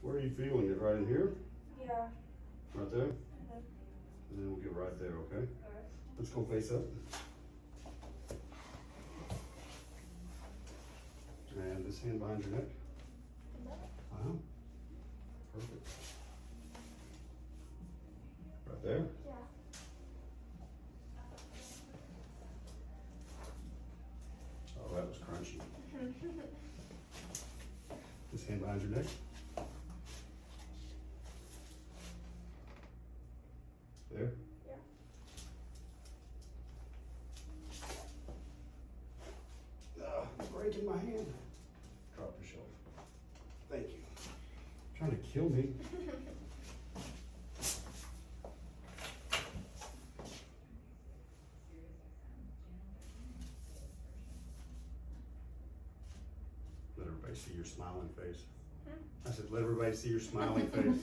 Where are you feeling it? Right in here? Yeah. Right there? And then we'll get right there, okay? Alright. Let's go face up. And this hand behind your neck. Uh-huh. Perfect. Right there. Yeah. Oh, that was crunchy. This hand behind your neck. There. Yeah. It's breaking my hand. Drop your shoulder. Thank you. Trying to kill me. Let everybody see your smiling face. I said, let everybody see your smiling face.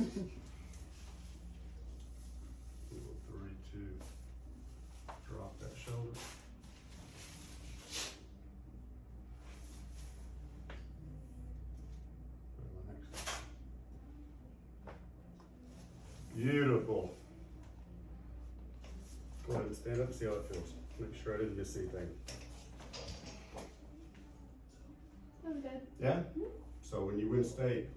3, 2. Drop that shoulder. Relax. Beautiful. Go ahead and stand up and see how it feels. Make sure I didn't miss anything. I'm good. Yeah? So when you win state.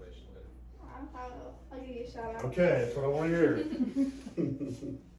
I don't know. I'll give you a shout out. Okay, that's what I want to hear.